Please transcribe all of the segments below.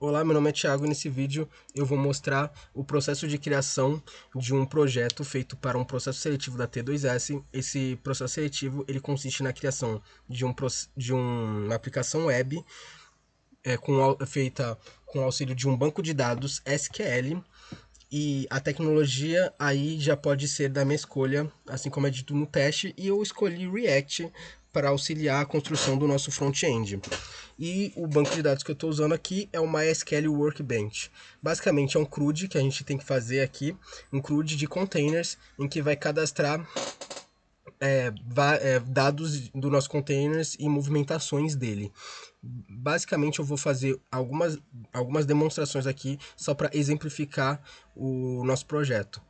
Olá, meu nome é Thiago e nesse vídeo eu vou mostrar o processo de criação de um projeto feito para um processo seletivo da T2S. Esse processo seletivo ele consiste na criação de uma aplicação web feita com o auxílio de um banco de dados SQL, e a tecnologia aí já pode ser da minha escolha, assim como é dito no teste, e eu escolhi React para auxiliar a construção do nosso front-end. E o banco de dados que eu estou usando aqui é o MySQL Workbench. Basicamente é um CRUD que a gente tem que fazer aqui, um CRUD de containers, em que vai cadastrar dados do nosso containers e movimentações dele. Basicamente eu vou fazer algumas demonstrações aqui só para exemplificar o nosso projeto.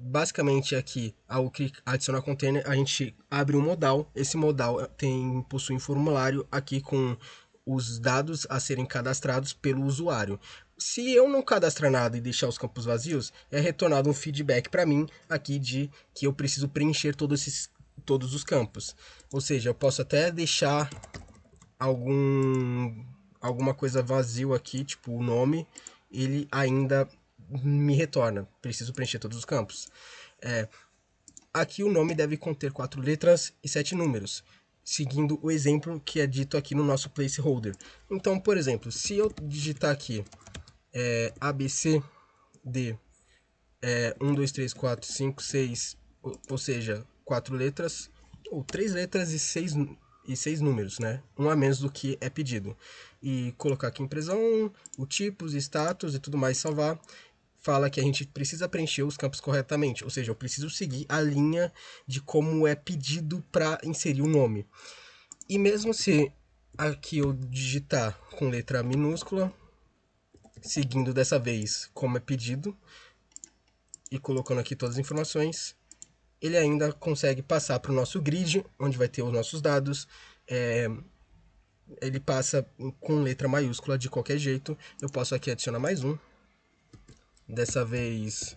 Basicamente aqui, ao adicionar container, a gente abre um modal. Esse modal possui um formulário aqui com os dados a serem cadastrados pelo usuário. Se eu não cadastrar nada e deixar os campos vazios, é retornado um feedback para mim aqui de que eu preciso preencher todos os campos. Ou seja, eu posso até deixar alguma coisa vazio aqui, tipo o nome, ele ainda me retorna. Preciso preencher todos os campos. Aqui o nome deve conter 4 letras e 7 números, seguindo o exemplo que é dito aqui no nosso placeholder. Então, por exemplo, se eu digitar aqui ABCD 1, 2, 3, 4, 5, 6, ou seja, 4 letras, ou 3 letras e 6 números, né? Um a menos do que é pedido. E colocar aqui empresa 1, o tipos, status e tudo mais, salvar. Fala que a gente precisa preencher os campos corretamente, ou seja, eu preciso seguir a linha de como é pedido para inserir o nome. E mesmo se aqui eu digitar com letra minúscula, seguindo dessa vez como é pedido, e colocando aqui todas as informações, ele ainda consegue passar para o nosso grid, onde vai ter os nossos dados. Ele passa com letra maiúscula de qualquer jeito. Eu posso aqui adicionar mais um. Dessa vez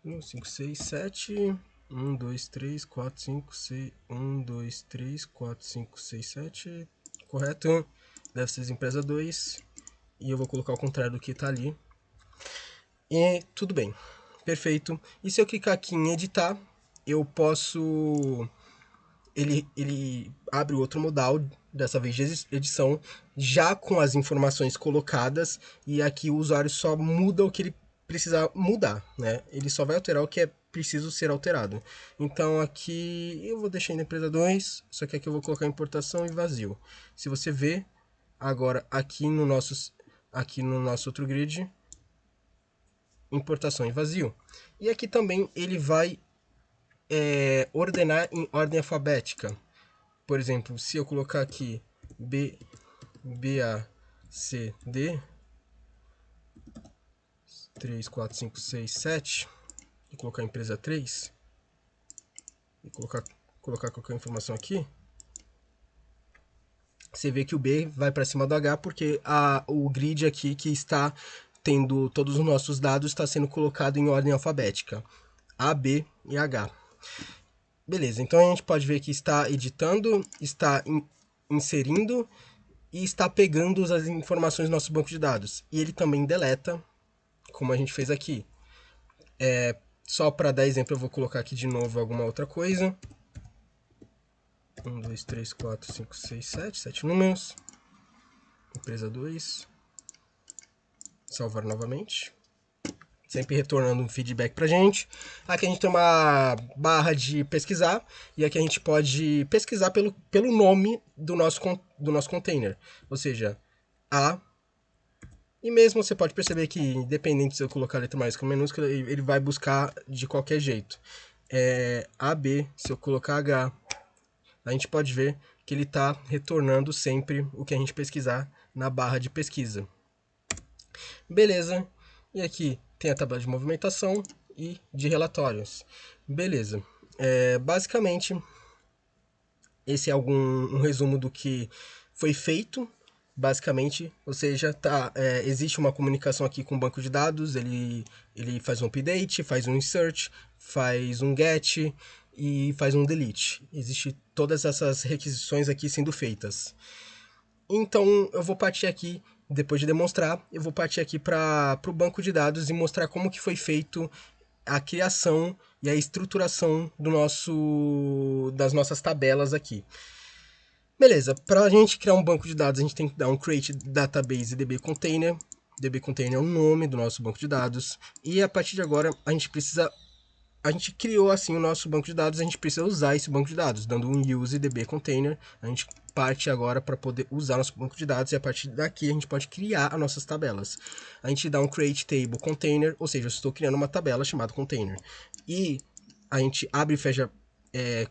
1, 5, 6, 7. 1, 2, 3, 4, 5, 6. 1, 2, 3, 4, 5, 6, 7. Correto? Deve ser empresa 2. E eu vou colocar o contrário do que está ali. E tudo bem. Perfeito. E se eu clicar aqui em editar, eu posso... Ele abre outro modal, dessa vez de edição, já com as informações colocadas, e aqui o usuário só muda o que ele precisa mudar, né? Ele só vai alterar o que é preciso ser alterado. Então aqui eu vou deixar na empresa 2, só que aqui eu vou colocar importação e vazio. Se você ver, agora aqui no nosso outro grid, importação e vazio. E aqui também ele vai ordenar em ordem alfabética. Por exemplo, se eu colocar aqui B, A, C, D, 3, 4, 5, 6, 7, e colocar empresa 3, e colocar qualquer informação aqui, você vê que o B vai para cima do H, porque o grid aqui que está tendo todos os nossos dados está sendo colocado em ordem alfabética. A, B e H. Beleza, então a gente pode ver que está editando, está inserindo e está pegando as informações do nosso banco de dados. E ele também deleta, como a gente fez aqui. Só para dar exemplo, eu vou colocar aqui de novo alguma outra coisa. 1, 2, 3, 4, 5, 6, 7. 7 números. Empresa 2. Salvar novamente. Sempre retornando um feedback pra gente. Aqui a gente tem uma barra de pesquisar, e aqui a gente pode pesquisar pelo nome do nosso container, ou seja, A. E mesmo você pode perceber que, independente se eu colocar a letra maiúscula ou minúscula, ele vai buscar de qualquer jeito. AB, se eu colocar H, a gente pode ver que ele está retornando sempre o que a gente pesquisar na barra de pesquisa. Beleza. E aqui tem a tabela de movimentação e de relatórios. Beleza. Basicamente, esse é um resumo do que foi feito. Basicamente, ou seja, existe uma comunicação aqui com o banco de dados, ele faz um update, faz um insert, faz um get, e faz um delete. Existe todas essas requisições aqui sendo feitas. Então eu vou partir aqui, depois de demonstrar, eu vou partir aqui para o banco de dados e mostrar como que foi feito a criação e a estruturação das nossas tabelas aqui. Beleza, para a gente criar um banco de dados, a gente tem que dar um create database DB container. DB container é o nome do nosso banco de dados. E a partir de agora, a gente criou assim o nosso banco de dados, a gente precisa usar esse banco de dados, dando um use DB container. A gente parte agora para poder usar nosso banco de dados e a partir daqui a gente pode criar as nossas tabelas. A gente dá um create table container, ou seja, eu estou criando uma tabela chamada container. E a gente abre e fecha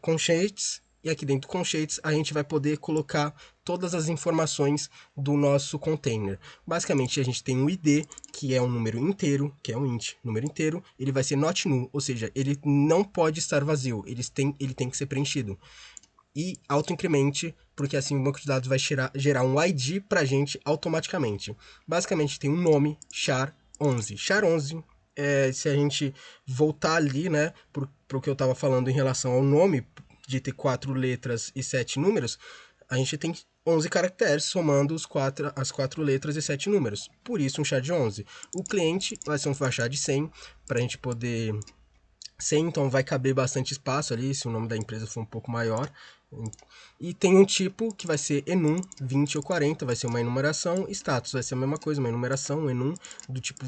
conchetes, e aqui dentro do conchetes a gente vai poder colocar todas as informações do nosso container. Basicamente a gente tem um ID, que é um número inteiro, que é um int, número inteiro, ele vai ser not null, ou seja, ele não pode estar vazio, ele tem que ser preenchido. E autoincremente, porque assim o banco de dados vai gerar um ID para a gente automaticamente. Basicamente tem um nome, char11. Char11, se a gente voltar ali, né, pro que eu estava falando em relação ao nome, de ter 4 letras e 7 números, a gente tem 11 caracteres, somando as 4 letras e 7 números. Por isso, um char de 11. O cliente vai ser um char de 100, para a gente poder... 100, então vai caber bastante espaço ali, se o nome da empresa for um pouco maior. E tem um tipo que vai ser enum, 20 ou 40, vai ser uma enumeração. Status vai ser a mesma coisa, uma enumeração, um enum, do tipo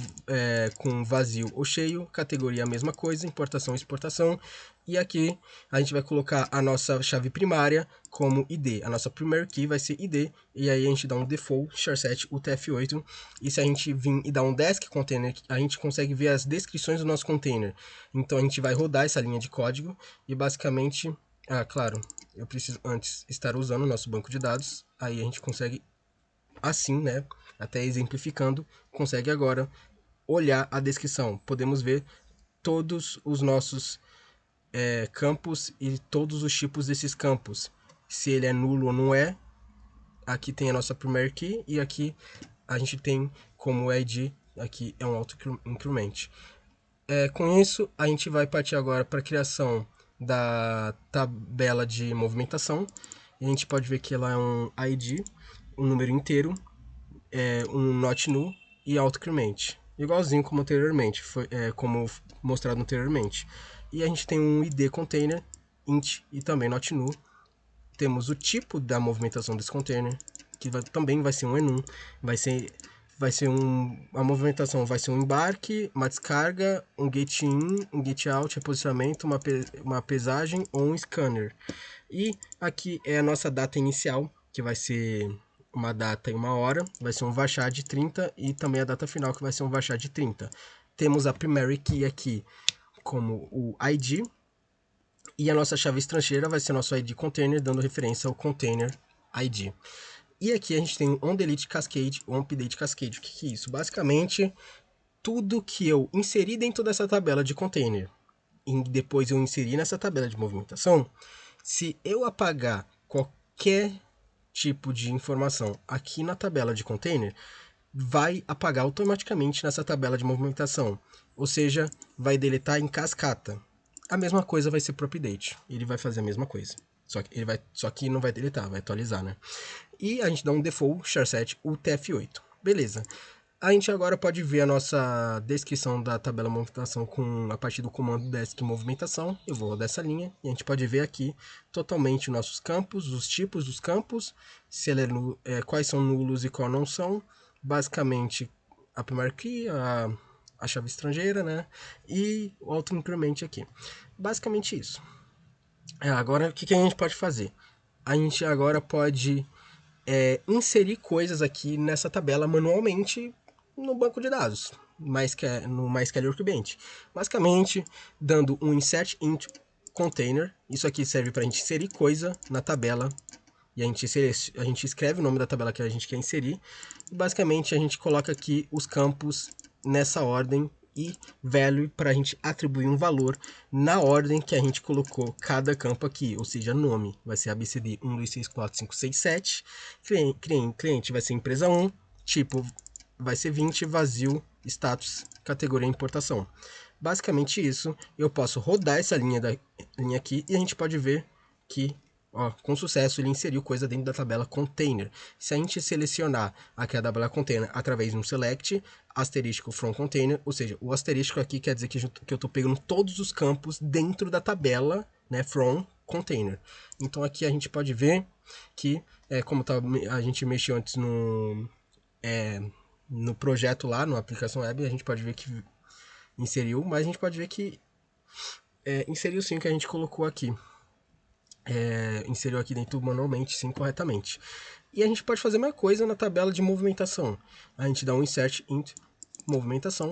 com vazio ou cheio. Categoria a mesma coisa, importação e exportação. E aqui a gente vai colocar a nossa chave primária como ID. A nossa primary key vai ser ID. E aí a gente dá um default charset UTF-8. E se a gente vir e dar um desk container, a gente consegue ver as descrições do nosso container. Então a gente vai rodar essa linha de código e basicamente... claro, eu preciso antes estar usando o nosso banco de dados. Aí a gente consegue assim, né? Até exemplificando, consegue agora olhar a descrição. Podemos ver todos os nossos campos e todos os tipos desses campos. Se ele é nulo ou não é. Aqui tem a nossa primary key e aqui a gente tem como ID, aqui é um auto increment. Com isso, a gente vai partir agora para a criação da tabela de movimentação. E a gente pode ver que ela é um ID, um número inteiro, um not null e auto increment. Igualzinho como anteriormente, como mostrado anteriormente. E a gente tem um ID container, int e também not null. Temos o tipo da movimentação desse container, que também vai ser um enum, a movimentação vai ser um embarque, uma descarga, um get in, um get out, reposicionamento, uma pesagem ou um scanner. E aqui é a nossa data inicial, que vai ser uma data e uma hora, vai ser um varchar de 30 e também a data final, que vai ser um varchar de 30. Temos a primary key aqui como o ID, e a nossa chave estrangeira vai ser nosso ID container, dando referência ao container ID. E aqui a gente tem um onDelete Cascade, um update Cascade. O que é isso? Basicamente, tudo que eu inseri dentro dessa tabela de container e depois eu inseri nessa tabela de movimentação, se eu apagar qualquer tipo de informação aqui na tabela de container, vai apagar automaticamente nessa tabela de movimentação. Ou seja, vai deletar em cascata. A mesma coisa vai ser para o update. Ele vai fazer a mesma coisa. Só que não vai deletar, vai atualizar, né? E a gente dá um default charset UTF-8. Beleza. A gente agora pode ver a nossa descrição da tabela movimentação a partir do comando desk movimentação. Eu vou rodar essa linha e a gente pode ver aqui totalmente nossos campos, os tipos dos campos, se ele quais são nulos e quais não são. Basicamente, a primary key, a chave estrangeira, né? E o auto increment aqui. Basicamente isso. Agora, o que a gente pode fazer? A gente agora pode inserir coisas aqui nessa tabela manualmente no banco de dados, no MySQL Workbench. Basicamente, dando um insert into container. Isso aqui serve para a gente inserir coisa na tabela. E a gente escreve o nome da tabela que a gente quer inserir. E basicamente, a gente coloca aqui os campos nessa ordem e value para a gente atribuir um valor na ordem que a gente colocou cada campo aqui, ou seja, nome vai ser ABCD 1, 2, 3, 4, 5, 6, 7, cliente vai ser empresa 1, tipo vai ser 20, vazio, status, categoria importação. Basicamente isso, eu posso rodar essa linha aqui e a gente pode ver que, ó, com sucesso ele inseriu coisa dentro da tabela container. Se a gente selecionar aqui a tabela container através de um select, asterístico from container, ou seja, o asterístico aqui quer dizer que eu estou pegando todos os campos dentro da tabela, né, from container. Então aqui a gente pode ver que, como a gente mexeu antes no projeto lá, na aplicação web, a gente pode ver que inseriu, mas a gente pode ver que inseriu sim o que a gente colocou aqui. Inseriu aqui dentro manualmente, sim, corretamente. E a gente pode fazer a mesma coisa na tabela de movimentação. A gente dá um insert int movimentação,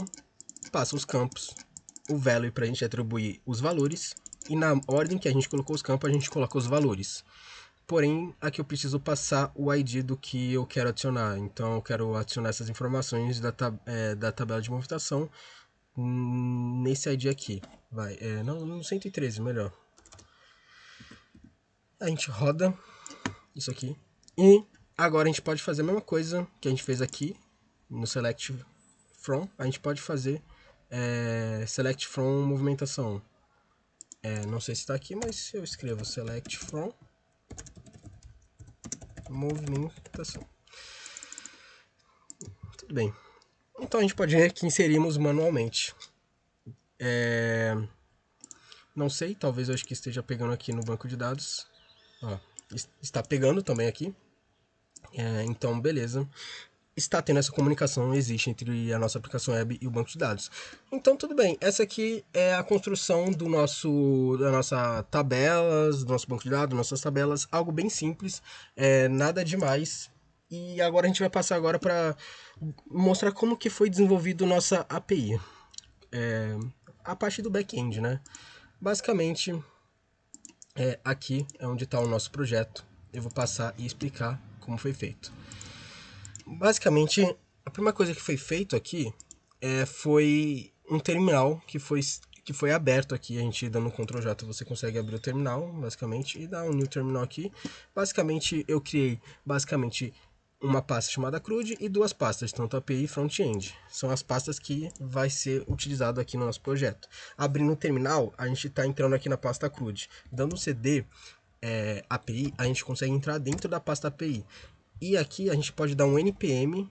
passa os campos, o value para a gente atribuir os valores, e na ordem que a gente colocou os campos, a gente coloca os valores. Porém, aqui eu preciso passar o ID do que eu quero adicionar. Então, eu quero adicionar essas informações da tabela de movimentação nesse ID aqui. Vai, no 113, melhor. A gente roda isso aqui. E agora a gente pode fazer a mesma coisa que a gente fez aqui no select from. A gente pode fazer select from movimentação. Não sei se está aqui, mas eu escrevo select from movimentação. Tudo bem. Então a gente pode ver que inserimos manualmente. Não sei, talvez eu acho que esteja pegando aqui no banco de dados. Ó, está pegando também aqui. Então, beleza. Está tendo essa comunicação, existe entre a nossa aplicação web e o banco de dados. Então, tudo bem. Essa aqui é a construção da nossa tabelas, do nosso banco de dados, nossas tabelas. Algo bem simples, nada demais. E agora a gente vai passar agora para mostrar como que foi desenvolvido nossa API. A parte do back-end, né? Basicamente, aqui é onde está o nosso projeto. Eu vou passar e explicar como foi feito. Basicamente, a primeira coisa que foi feito aqui foi um terminal que foi aberto aqui. A gente dando Ctrl J você consegue abrir o terminal, basicamente, e dar um new terminal aqui. Basicamente, eu criei uma pasta chamada CRUD e duas pastas, tanto API e front-end. São as pastas que vai ser utilizado aqui no nosso projeto. Abrindo o terminal, a gente está entrando aqui na pasta CRUD. Dando CD API, a gente consegue entrar dentro da pasta API. E aqui a gente pode dar um npm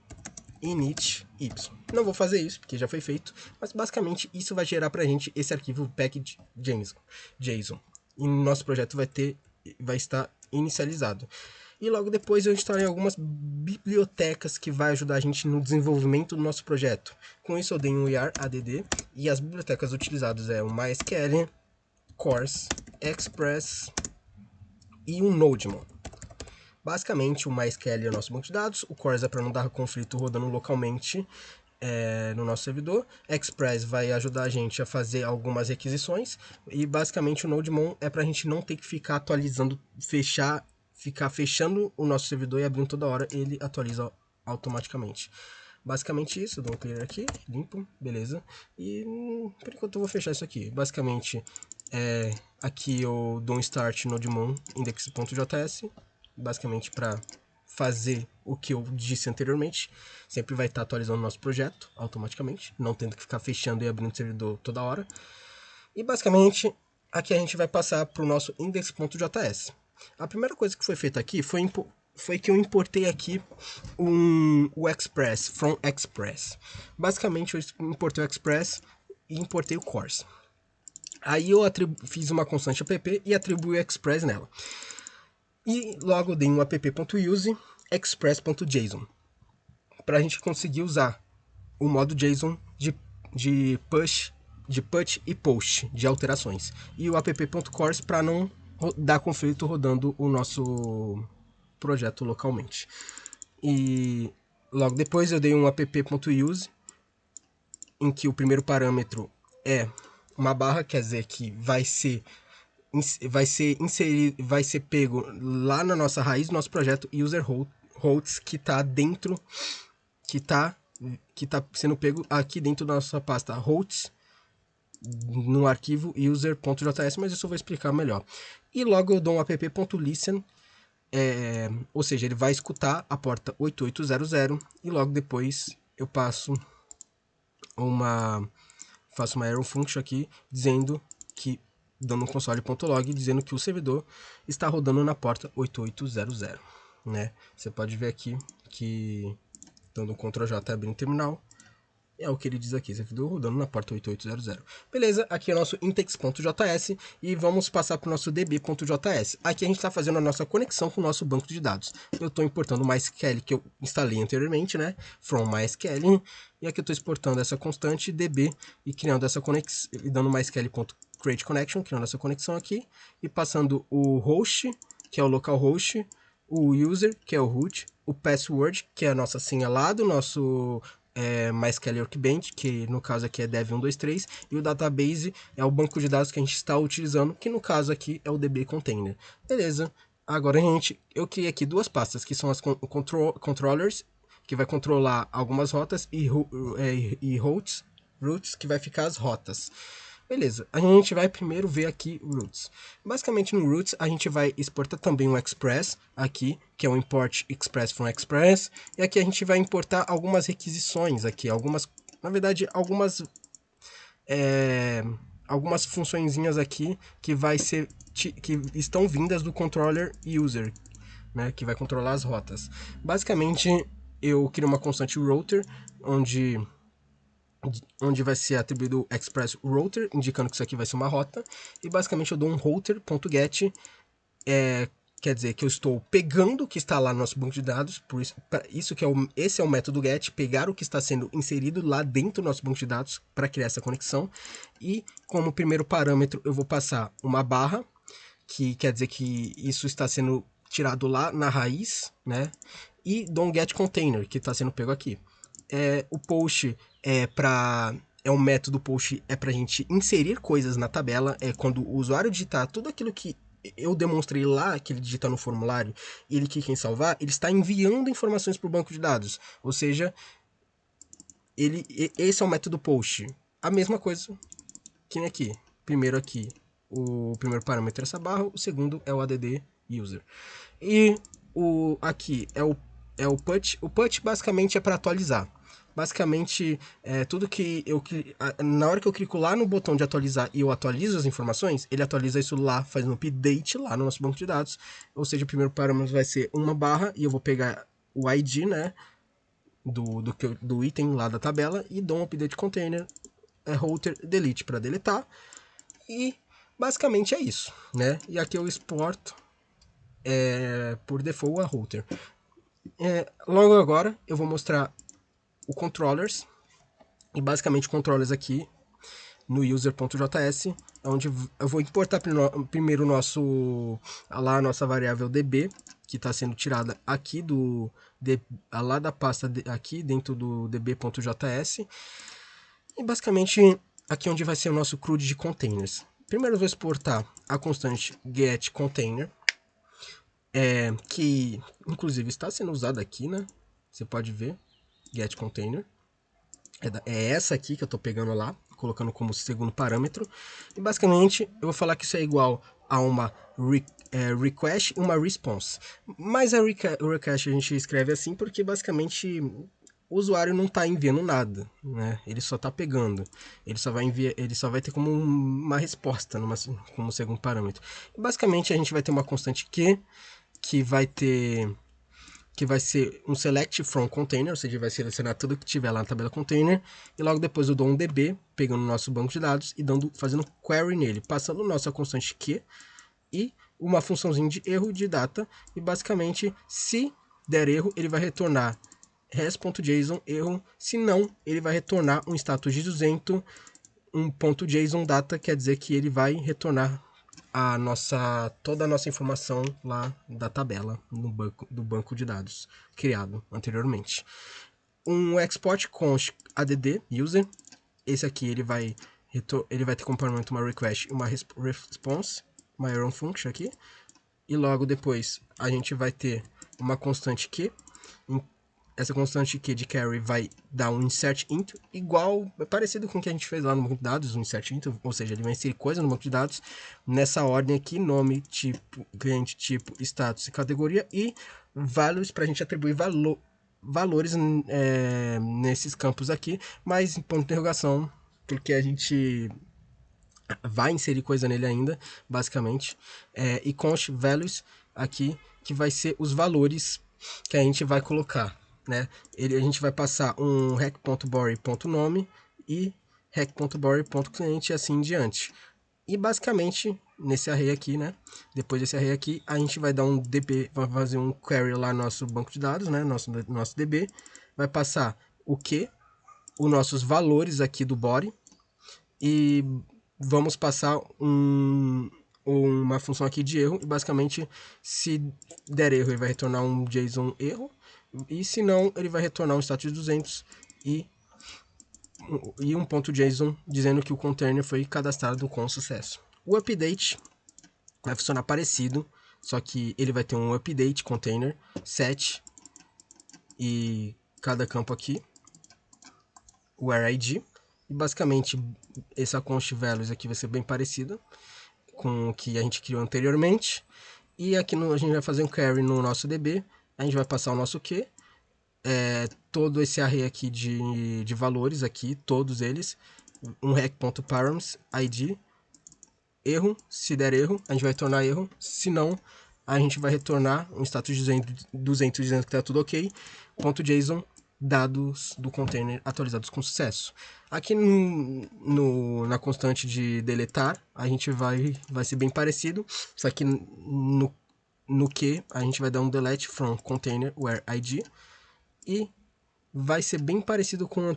init y. Não vou fazer isso, porque já foi feito, mas basicamente isso vai gerar pra gente esse arquivo package.json. E nosso projeto vai estar inicializado. E logo depois eu instalei algumas bibliotecas que vai ajudar a gente no desenvolvimento do nosso projeto. Com isso eu dei um ir add, e as bibliotecas utilizadas o MySQL, Cors, Express e um Nodemon. Basicamente, o MySQL é o nosso banco de dados, o Cors é para não dar conflito rodando localmente no nosso servidor, Express vai ajudar a gente a fazer algumas requisições, e basicamente o Nodemon é para a gente não ter que ficar atualizando, ficar fechando o nosso servidor e abrindo toda hora, ele atualiza automaticamente. Basicamente isso, dou um clear aqui, limpo, beleza. E por enquanto eu vou fechar isso aqui. Basicamente, aqui eu dou um start Nodemon index.js, basicamente para fazer o que eu disse anteriormente. Sempre vai estar atualizando o nosso projeto automaticamente, não tendo que ficar fechando e abrindo o servidor toda hora. E basicamente, aqui a gente vai passar para o nosso index.js. A primeira coisa que foi feita aqui foi que eu importei aqui o Express, from Express. Basicamente, eu importei o Express e importei o Cors. Aí eu fiz uma constante app e atribuí o Express nela. E logo dei um app.use express.json para a gente conseguir usar o modo JSON de push e post de alterações, e o app.cors para não dar conflito rodando o nosso projeto localmente. E logo depois eu dei um app.use em que o primeiro parâmetro é uma barra, quer dizer que vai ser pego lá na nossa raiz do nosso projeto user holds que está dentro, que tá sendo pego aqui dentro da nossa pasta holds no arquivo user.js, mas isso eu vou explicar melhor. E logo eu dou um app.listen, ou seja, ele vai escutar a porta 8800 e logo depois eu passo uma faço uma error function aqui, dizendo que, dando um console.log, dizendo que o servidor está rodando na porta 8800, né? Você pode ver aqui que, dando um Ctrl J abrindo o terminal, é o que ele diz aqui, servidor rodando na porta 8800. Beleza, aqui é o nosso index.js e vamos passar para o nosso db.js. Aqui a gente está fazendo a nossa conexão com o nosso banco de dados. Eu estou importando o MySQL que eu instalei anteriormente, né? From MySQL. E aqui eu estou exportando essa constante db e criando essa conexão, e dando MySQL.createConnection, criando essa conexão aqui, e passando o host, que é o localhost, o user, que é o root, o password, que é a nossa senha lá do nosso MySQL Workbench, que no caso aqui é dev123, e o database é o banco de dados que a gente está utilizando, que no caso aqui é o DB Container. Beleza, agora eu criei aqui duas pastas, que são as controllers, que vai controlar algumas rotas, e routes, que vai ficar as rotas. Beleza, a gente vai primeiro ver aqui roots. Basicamente no roots a gente vai exportar também um express aqui, que é o import express from express, e aqui a gente vai importar algumas requisições aqui, na verdade algumas funçõezinhas aqui que estão vindas do controller user, né, que vai controlar as rotas. Basicamente eu crio uma constante router onde vai ser atribuído o express router, indicando que isso aqui vai ser uma rota, e basicamente eu dou um router.get, quer dizer que eu estou pegando o que está lá no nosso banco de dados, por isso que esse é o método get, pegar o que está sendo inserido lá dentro do nosso banco de dados para criar essa conexão, e como primeiro parâmetro eu vou passar uma barra, que quer dizer que isso está sendo tirado lá na raiz, né, e dou um get container, que está sendo pego aqui. O post um método post para a gente inserir coisas na tabela, quando o usuário digitar tudo aquilo que eu demonstrei lá, que ele digita no formulário e ele clica em salvar, ele está enviando informações para o banco de dados, ou seja, esse é o método post. A mesma coisa que aqui, primeiro aqui, o primeiro parâmetro é essa barra, o segundo é o add user. E aqui é o put. O put basicamente é para atualizar. Basicamente, tudo que na hora que eu clico lá no botão de atualizar e eu atualizo as informações, ele atualiza isso lá, faz um update lá no nosso banco de dados. Ou seja, o primeiro parâmetro vai ser uma barra e eu vou pegar o ID, né, do item lá da tabela e dou um update container, router delete para deletar. E basicamente é isso, né? E aqui eu exporto por default a router. Logo agora eu vou mostrar o controllers, e basicamente controllers aqui no user.js, onde eu vou importar primeiro a nossa variável db, que está sendo tirada aqui lá da pasta aqui dentro do db.js, e basicamente aqui onde vai ser o nosso CRUD de containers. Primeiro eu vou exportar a constante getContainer, que inclusive está sendo usada aqui, né? Você pode ver, getContainer. É essa aqui que eu estou pegando lá, colocando como segundo parâmetro. E basicamente eu vou falar que isso é igual a uma request e uma response. Mas a request a gente escreve assim porque basicamente o usuário não está enviando nada, né? Ele só está pegando. Ele só vai ter como uma resposta como segundo parâmetro. E basicamente a gente vai ter uma constante Q, que vai ser um select from container, ou seja, vai selecionar tudo que tiver lá na tabela container, e logo depois eu dou um db, pegando o nosso banco de dados e fazendo query nele, passando nossa constante q e uma funçãozinha de erro de data, e basicamente, se der erro, ele vai retornar res.json erro, se não, ele vai retornar um status de 200, um .json data, quer dizer que ele vai retornar toda a nossa informação lá da tabela do banco de dados criado anteriormente. Um export const add user, esse aqui ele vai ter como parâmetro uma request e uma response, uma error function aqui, e logo depois a gente vai ter uma constante q. Essa constante Q de carry vai dar um insert int, parecido com o que a gente fez lá no banco de dados, um insert int, ou seja, ele vai inserir coisa no banco de dados, nessa ordem aqui, nome, tipo, cliente, tipo, status e categoria, e values para a gente atribuir valores nesses campos aqui, mas em ponto de interrogação porque a gente vai inserir coisa nele ainda, basicamente. E const values aqui, que vai ser os valores que a gente vai colocar, né? A gente vai passar um rec.body.nome e rec.body.cliente e assim em diante. E basicamente, nesse array aqui, né? Depois desse array aqui, a gente vai dar um DB, vai fazer um query lá no nosso banco de dados, né? Nosso DB. Vai passar o que? Os nossos valores aqui do body. E vamos passar uma função aqui de erro. E basicamente, se der erro, ele vai retornar um JSON erro. E se não, ele vai retornar um status 200 e um ponto JSON dizendo que o container foi cadastrado com sucesso. O update vai funcionar parecido, só que ele vai ter um update container set e cada campo aqui, o where ID. E basicamente essa const values aqui vai ser bem parecida com o que a gente criou anteriormente. E aqui a gente vai fazer um query no nosso DB, a gente vai passar o nosso Q, todo esse array aqui de valores aqui, todos eles, um rec.params id, erro, se der erro, a gente vai retornar erro, se não, a gente vai retornar um status 200 dizendo que está tudo ok, .json, dados do container atualizados com sucesso. Aqui na constante de deletar, a gente vai ser bem parecido, só que no que a gente vai dar um delete from container where id, e vai ser bem parecido com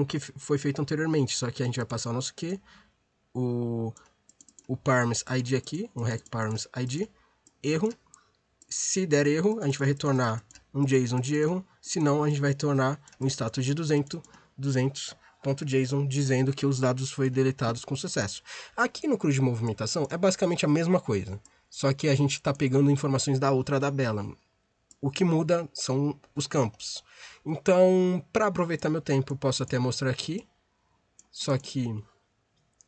o que foi feito anteriormente, só que a gente vai passar o nosso que, o params id aqui, um rec params id, erro, se der erro, a gente vai retornar um JSON de erro, se não, a gente vai retornar um status de 200.json dizendo que os dados foram deletados com sucesso. Aqui no CRUD de movimentação é basicamente a mesma coisa, só que a gente está pegando informações da outra tabela. O que muda são os campos. Então, para aproveitar meu tempo, eu posso até mostrar aqui, só que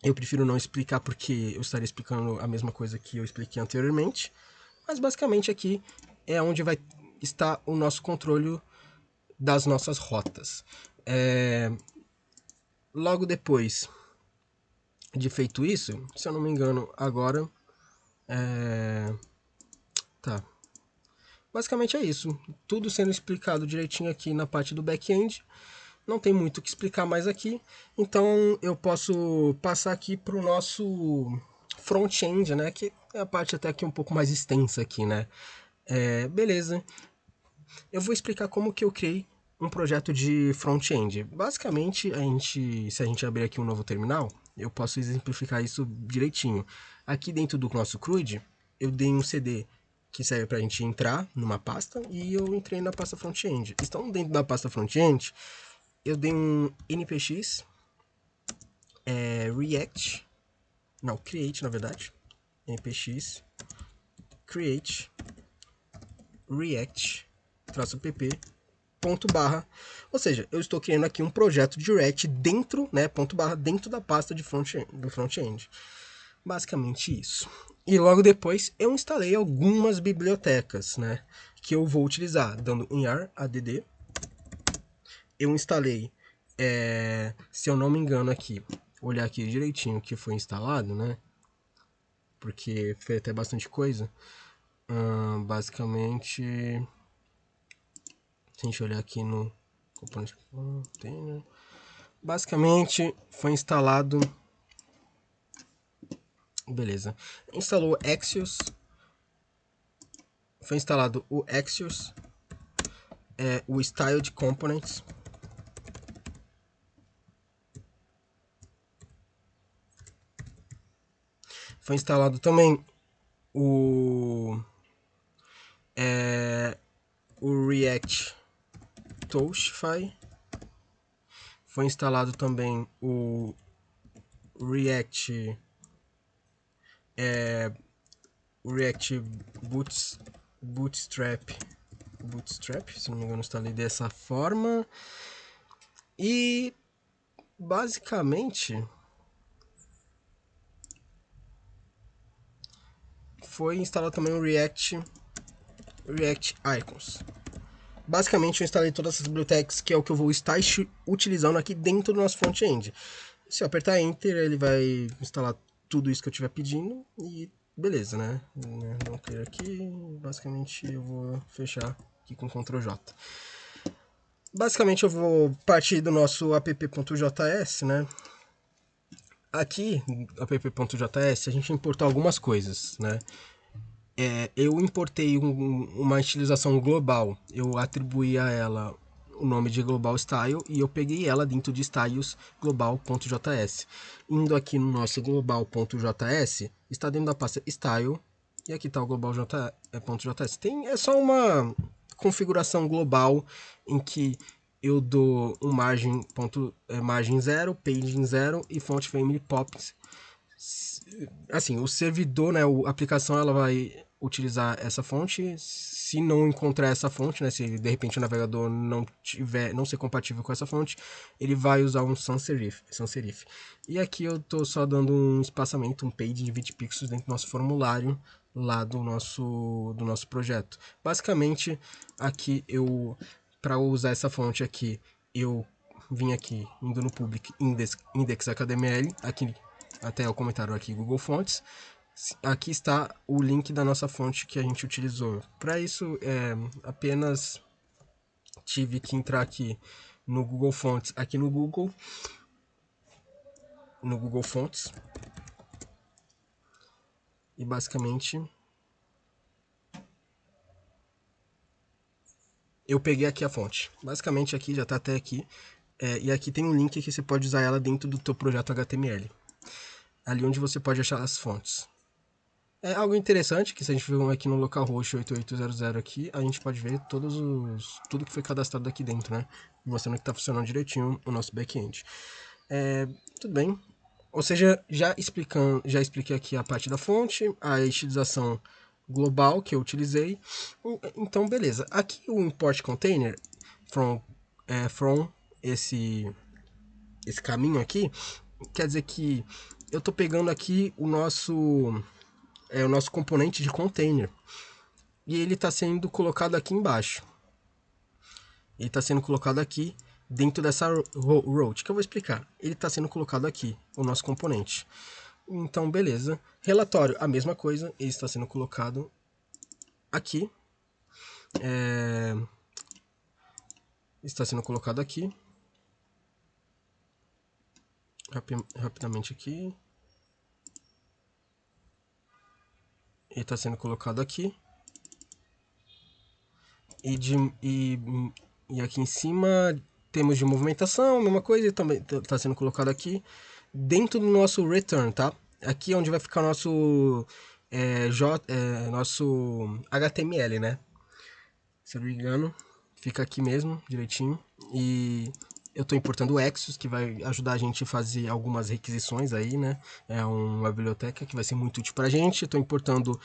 eu prefiro não explicar porque eu estaria explicando a mesma coisa que eu expliquei anteriormente. Mas basicamente aqui é onde vai estar o nosso controle das nossas rotas. Logo depois de feito isso, se eu não me engano, agora... Tá. Basicamente é isso. Tudo sendo explicado direitinho aqui na parte do back-end. Não tem muito o que explicar mais aqui. Então eu posso passar aqui para o nosso front-end, né? Que é a parte até aqui um pouco mais extensa aqui, né? Beleza. Eu vou explicar como que eu criei um projeto de front-end. Basicamente, se a gente abrir aqui um novo terminal, eu posso exemplificar isso direitinho. Aqui dentro do nosso CRUD, eu dei um CD que serve para a gente entrar numa pasta e eu entrei na pasta front-end. Então, dentro da pasta front-end, eu dei um npx create, na verdade, npx create react -pp .barra, ou seja, eu estou criando aqui um projeto de React dentro, né, .barra, dentro da pasta do front-end. Basicamente isso. E logo depois eu instalei algumas bibliotecas, né, que eu vou utilizar, dando um yar add. Eu instalei, se eu não me engano aqui, olhar aqui direitinho o que foi instalado, né, porque foi até bastante coisa. Basicamente, se a gente olhar aqui no componente container, basicamente foi instalado, beleza, instalou Axios, foi instalado o Axios, o Styled Components, foi instalado também o React Touchify, foi instalado também o React Bootstrap, se não me engano, instalei dessa forma. E basicamente foi instalado também o React Icons. Basicamente eu instalei todas essas bibliotecas, que é o que eu vou estar utilizando aqui dentro do nosso front-end. Se eu apertar Enter, ele vai instalar tudo isso que eu estiver pedindo e beleza, né? Não quero aqui, basicamente eu vou fechar aqui com Ctrl J. Basicamente eu vou partir do nosso app.js, né? Aqui, app.js, a gente importou algumas coisas, né? Eu importei uma utilização global, eu atribuí a ela o nome de global style e eu peguei ela dentro de styles global.js. Indo aqui no nosso global.js, está dentro da pasta style e aqui está o global.js. É só uma configuração global em que eu dou um margem 0, paging 0 e font family pops. Assim, o servidor, né, a aplicação, ela vai utilizar essa fonte. Se não encontrar essa fonte, né, se de repente o navegador não ser compatível com essa fonte, ele vai usar um sans serif. E aqui eu tô só dando um espaçamento, um page de 20 pixels dentro do nosso formulário lá do nosso projeto. Basicamente, aqui para usar essa fonte aqui, eu vim aqui indo no public index.html, aqui até o comentário aqui Google Fonts. Aqui está o link da nossa fonte que a gente utilizou. Para isso, apenas tive que entrar aqui no Google Fonts, aqui no Google Fonts. E basicamente eu peguei aqui a fonte. Basicamente aqui já está até aqui. E aqui tem um link que você pode usar ela dentro do teu projeto HTML. Ali onde você pode achar as fontes. É algo interessante que se a gente for aqui no localhost 8800 aqui, a gente pode ver tudo que foi cadastrado aqui dentro, né? Mostrando que está funcionando direitinho o nosso back-end. Tudo bem. Ou seja, já expliquei aqui a parte da fonte, a estilização global que eu utilizei. Então, beleza. Aqui o import container from esse caminho aqui, quer dizer que eu estou pegando aqui o nosso componente de container. E ele está sendo colocado aqui embaixo. Ele está sendo colocado aqui dentro dessa route, que eu vou explicar. Ele está sendo colocado aqui, o nosso componente. Então, beleza. Relatório, a mesma coisa. Ele está sendo colocado aqui. Está sendo colocado aqui. Rapidamente aqui. Ele está sendo colocado aqui. E aqui em cima temos de movimentação, mesma coisa, também está sendo colocado aqui dentro do nosso return, tá? Aqui é onde vai ficar nosso nosso HTML, né? Se eu não me engano, fica aqui mesmo, direitinho. E eu estou importando o Exos, que vai ajudar a gente a fazer algumas requisições aí, né? É uma biblioteca que vai ser muito útil para a gente. Estou importando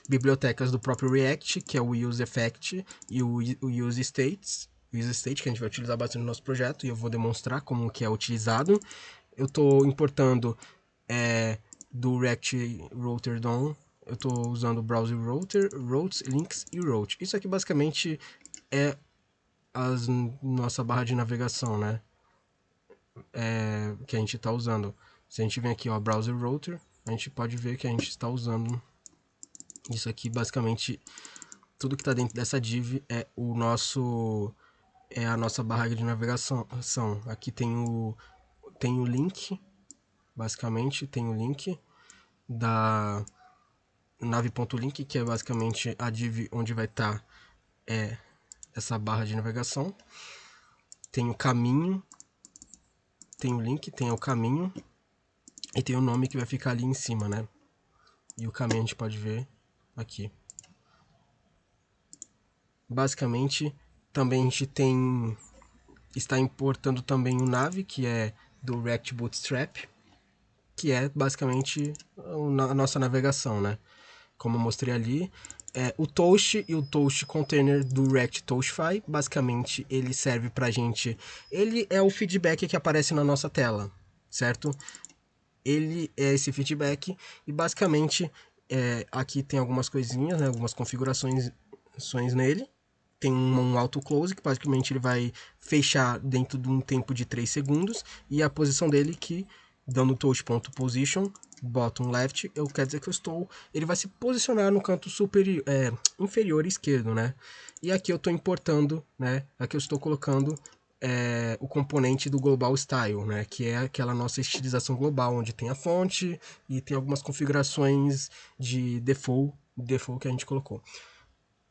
bibliotecas do próprio React, que é o useEffect e o useState, que a gente vai utilizar bastante no nosso projeto, e eu vou demonstrar como que é utilizado. Eu estou importando do React Router DOM, eu estou usando o Browser Router, Routes, Links e Route. Isso aqui basicamente é nossa barra de navegação, né? Que a gente está usando. Se a gente vem aqui, ó, Browser Router, a gente pode ver que a gente está usando isso aqui. Basicamente, tudo que está dentro dessa div é a nossa barra de navegação. Aqui tem o link, basicamente tem o link da nave.link, que é basicamente a div onde vai estar essa barra de navegação. Tem o caminho, tem o link, tem o caminho e tem o nome que vai ficar ali em cima, né? E o caminho a gente pode ver aqui. Basicamente, também a gente está importando também o nav, que é do React Bootstrap, que é basicamente a nossa navegação, né? Como eu mostrei ali, o Toast e o Toast Container do React Toastify, basicamente ele serve pra gente, ele é o feedback que aparece na nossa tela, certo? Ele é esse feedback e basicamente aqui tem algumas coisinhas, né, algumas configurações nele, tem um auto close, que basicamente ele vai fechar dentro de um tempo de 3 segundos, e a posição dele que, dando touch.position, bottom left, eu quero dizer que ele vai se posicionar no canto superior, inferior esquerdo, né? E aqui eu estou importando, né? Aqui eu estou colocando o componente do Global Style, né? Que é aquela nossa estilização global, onde tem a fonte e tem algumas configurações de default que a gente colocou.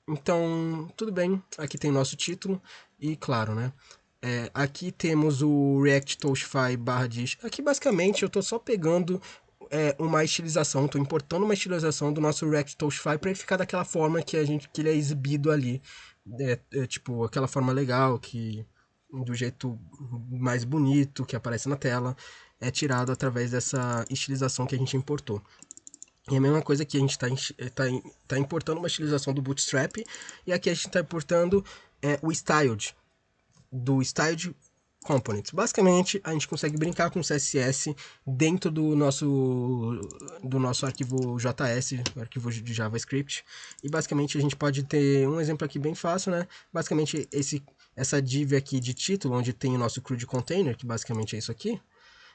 Então, tudo bem, aqui tem nosso título e, claro, né? Aqui temos o React Touchify /dish. Aqui, basicamente, eu estou só pegando uma estilização, estou importando uma estilização do nosso React Touchify para ele ficar daquela forma que ele é exibido ali. Tipo, aquela forma legal, do jeito mais bonito que aparece na tela, é tirado através dessa estilização que a gente importou. E a mesma coisa que a gente tá importando uma estilização do Bootstrap, e aqui a gente está importando o Styled, do Styled Components. Basicamente, a gente consegue brincar com CSS dentro do nosso arquivo JS, arquivo de JavaScript. E basicamente a gente pode ter um exemplo aqui bem fácil, né? Basicamente essa div aqui de título, onde tem o nosso CRUD container, que basicamente é isso aqui.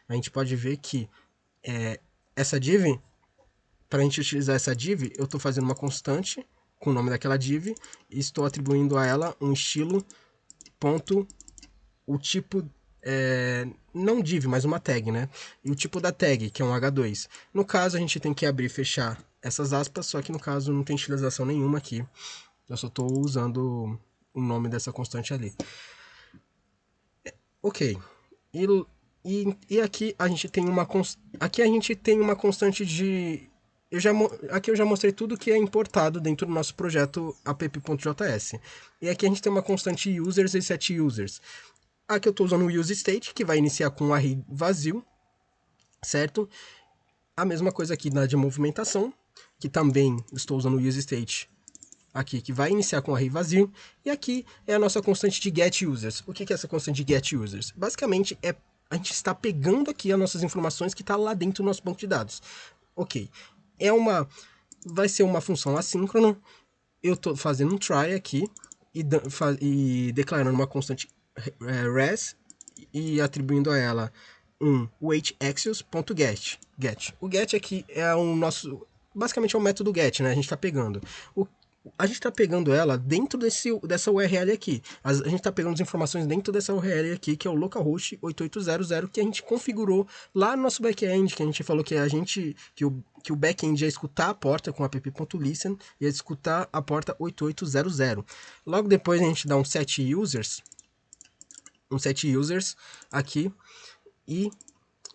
A gente pode ver que essa div, para a gente utilizar essa div, eu estou fazendo uma constante com o nome daquela div e estou atribuindo a ela um estilo ponto, o tipo, não div, mas uma tag, né? E o tipo da tag, que é um H2. No caso, a gente tem que abrir e fechar essas aspas, só que no caso não tem estilização nenhuma aqui. Eu só estou usando o nome dessa constante ali. Ok. E aqui a gente tem uma constante de... Aqui eu já mostrei tudo que é importado dentro do nosso projeto app.js. E aqui a gente tem uma constante users e set users. Aqui eu estou usando o useState, que vai iniciar com um array vazio, certo? A mesma coisa aqui na de movimentação, que também estou usando o useState aqui, que vai iniciar com um array vazio. E aqui é a nossa constante de getUsers. O que é essa constante de getUsers? Basicamente, a gente está pegando aqui as nossas informações que está lá dentro do nosso banco de dados. Ok. Vai ser uma função assíncrona. Eu estou fazendo um try aqui e declarando uma constante res e atribuindo a ela um waitAxios.get. O get aqui é o nosso... Basicamente é o método get, né? A gente está pegando. A gente está pegando ela dentro dessa URL aqui. A gente está pegando as informações dentro dessa URL aqui, que é o localhost 8800, que a gente configurou lá no nosso back-end, que a gente falou que o back-end ia escutar a porta com app.listen e ia escutar a porta 8800. Logo depois a gente dá um set users aqui e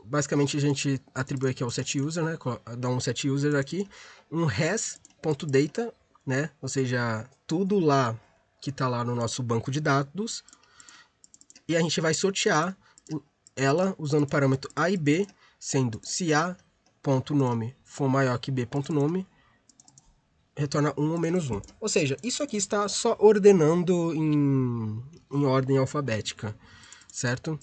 basicamente a gente atribui aqui ao set user, né? Dá um set user aqui, um res.data, né? Ou seja, tudo lá que está lá no nosso banco de dados, e a gente vai sortear ela usando o parâmetro a e b, sendo se a.nome for maior que b.nome, retorna 1 ou menos 1. Ou seja, isso aqui está só ordenando em ordem alfabética, certo?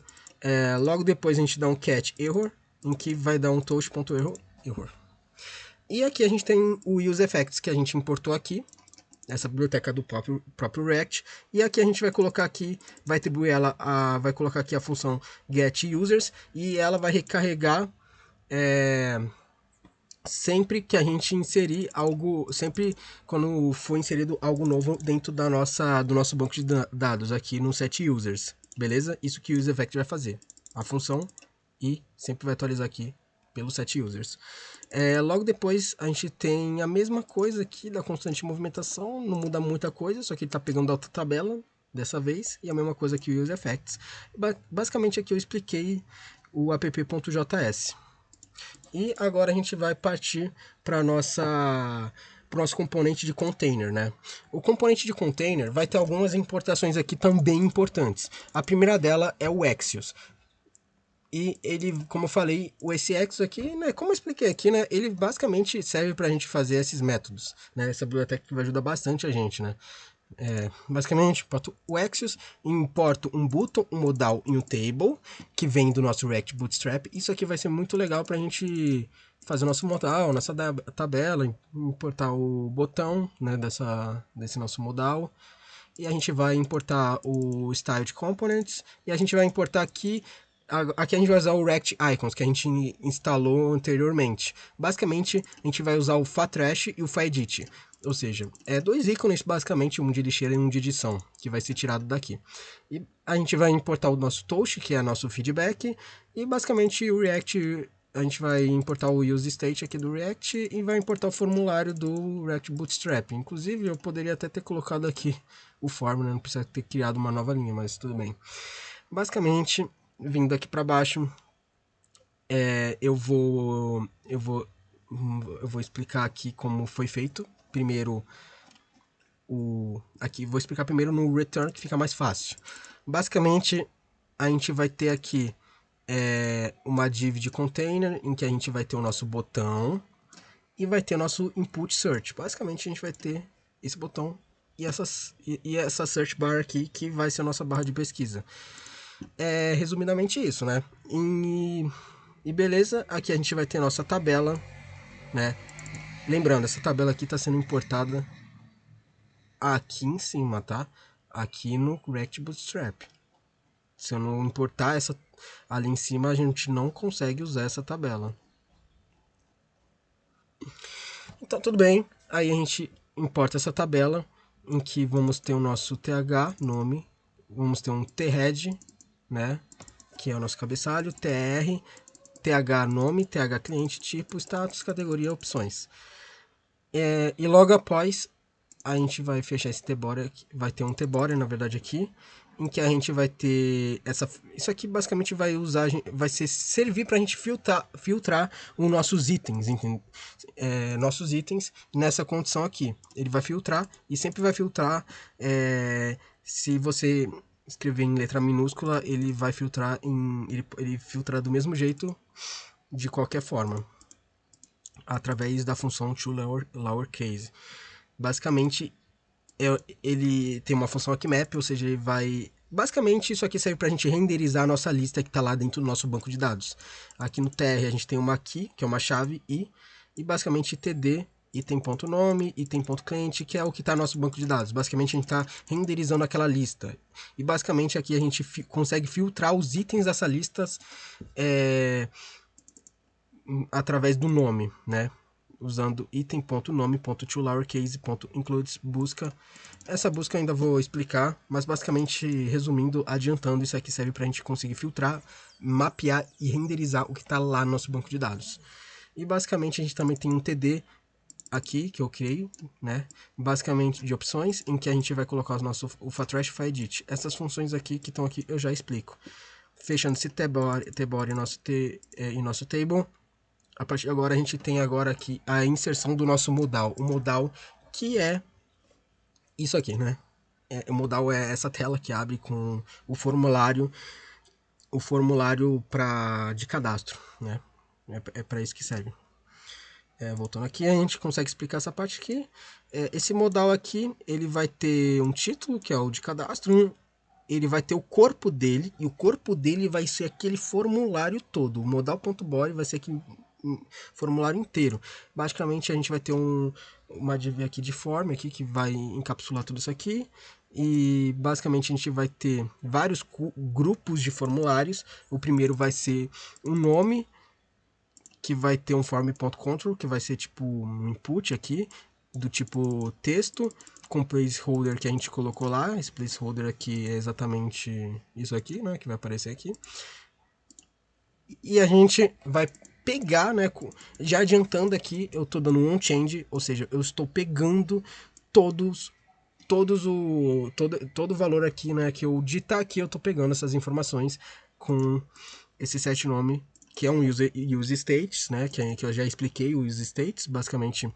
Logo depois a gente dá um catch error, em que vai dar um touch.error. E aqui a gente tem o useEffects, que a gente importou aqui, essa biblioteca do próprio React, e aqui a gente vai colocar aqui, vai atribuir ela vai colocar aqui a função getUsers, e ela vai recarregar sempre que a gente inserir algo, sempre quando for inserido algo novo dentro do nosso banco de dados aqui no set users, beleza? Isso que o useEffect vai fazer, a função, e sempre vai atualizar aqui pelo set users. Logo depois a gente tem a mesma coisa aqui da constante de movimentação, não muda muita coisa, só que ele está pegando a outra tabela dessa vez, e a mesma coisa que o useEffects. Basicamente aqui eu expliquei o app.js. E agora a gente vai partir para o nosso componente de container, né? O componente de container vai ter algumas importações aqui também importantes. A primeira dela é o Axios. E ele, como eu falei, esse Axios aqui, né, como eu expliquei aqui, né, ele basicamente serve para a gente fazer esses métodos, né? Essa biblioteca que vai ajudar bastante a gente, né? Basicamente, o Axios, importo um button, um modal e um table, que vem do nosso React Bootstrap. Isso aqui vai ser muito legal para a gente fazer o nosso modal, nossa tabela, importar o botão, né, desse nosso modal. e a gente vai importar o Styled Components, e a gente vai importar aqui a gente vai usar o React Icons, que a gente instalou anteriormente. Basicamente, a gente vai usar o Fatrash e o Faedit. Ou seja, é dois ícones, basicamente, um de lixeira e um de edição, que vai ser tirado daqui. E a gente vai importar o nosso Toast, que é nosso feedback, e basicamente o React, a gente vai importar o useState aqui do React e vai importar o formulário do React Bootstrap. Inclusive, eu poderia até ter colocado aqui o form, né? Não precisa ter criado uma nova linha, mas tudo bem. Basicamente, vindo aqui para baixo, eu vou explicar aqui como foi feito. Primeiro, aqui vou explicar primeiro no return, que fica mais fácil. Basicamente, a gente vai ter aqui uma div de container em que a gente vai ter o nosso botão e vai ter nosso input search. Basicamente, a gente vai ter esse botão e essa search bar aqui, que vai ser a nossa barra de pesquisa. É resumidamente isso, né? E beleza, aqui a gente vai ter nossa tabela, né? Lembrando, essa tabela aqui está sendo importada aqui em cima, tá? Aqui no React Bootstrap. Se eu não importar essa ali em cima, a gente não consegue usar essa tabela. Então, tudo bem. Aí a gente importa essa tabela, em que vamos ter o nosso th, nome, vamos ter um thead, né? Que é o nosso cabeçalho, tr, th nome, th cliente, tipo, status, categoria, opções. E logo após, a gente vai fechar esse tbody, vai ter um tbody, na verdade, aqui, em que a gente vai ter isso aqui basicamente vai servir para a gente filtrar os nossos itens, nossos itens nessa condição aqui. Ele vai filtrar e sempre vai filtrar, se você escrever em letra minúscula, ele vai filtrar ele filtra do mesmo jeito, de qualquer forma, através da função toLowerCase. Basicamente, ele tem uma função aqui map, ou seja, ele vai... Basicamente, isso aqui serve para a gente renderizar a nossa lista que está lá dentro do nosso banco de dados. Aqui no tr a gente tem uma key, que é uma chave, e basicamente td, item.nome, item.cliente, que é o que está no nosso banco de dados. Basicamente, a gente está renderizando aquela lista. E basicamente, aqui a gente consegue filtrar os itens dessa lista através do nome, né? Usando item.nome.toLowerCase.includes busca. Essa busca eu ainda vou explicar, mas basicamente, resumindo, adiantando, isso aqui serve para a gente conseguir filtrar, mapear e renderizar o que está lá no nosso banco de dados. E basicamente a gente também tem um TD aqui, que eu criei, né? Basicamente de opções, em que a gente vai colocar o Fatrash e o Faedit. Essas funções aqui que estão aqui eu já explico. Fechando esse tbody em nosso table. A partir de agora, a gente tem agora aqui a inserção do nosso modal. O modal, que é isso aqui, né? O modal é essa tela que abre com o formulário de cadastro, né? É para isso que serve. Voltando aqui, a gente consegue explicar essa parte aqui. Esse modal aqui, ele vai ter um título, que é o de cadastro. Ele vai ter o corpo dele, e o corpo dele vai ser aquele formulário todo. O modal.body vai ser aquele formulário inteiro. Basicamente, a gente vai ter uma div aqui de form aqui, que vai encapsular tudo isso aqui. E basicamente a gente vai ter vários grupos de formulários. O primeiro vai ser um nome, que vai ter um form.control, que vai ser tipo um input aqui, do tipo texto, com placeholder que a gente colocou lá. Esse placeholder aqui é exatamente isso aqui, né, que vai aparecer aqui. E a gente vai pegar, né, já adiantando aqui, eu estou dando um change, ou seja, eu estou pegando todo o valor aqui, né, que eu digitar aqui, eu estou pegando essas informações com esse set nome, que é um use states, né, que eu já expliquei o use states. Basicamente,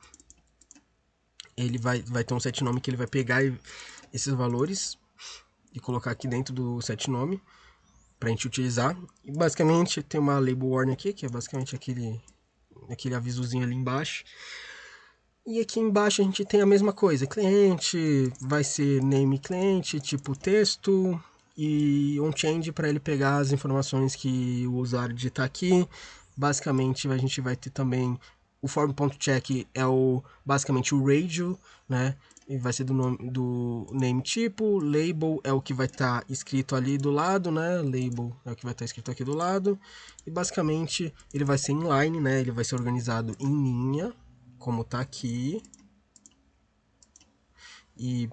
ele vai ter um set nome que ele vai pegar esses valores e colocar aqui dentro do set nome para a gente utilizar. E basicamente tem uma label warning aqui, que é basicamente aquele avisozinho ali embaixo. E aqui embaixo a gente tem a mesma coisa, cliente, vai ser name cliente, tipo texto, e um change para ele pegar as informações que o usuário digitar aqui. Basicamente a gente vai ter também o form.check, basicamente o radio, né? e vai ser do name tipo, label é o que vai estar escrito ali do lado, né? Label é o que vai estar escrito aqui do lado. E basicamente ele vai ser inline, né? Ele vai ser organizado em linha, como tá aqui. E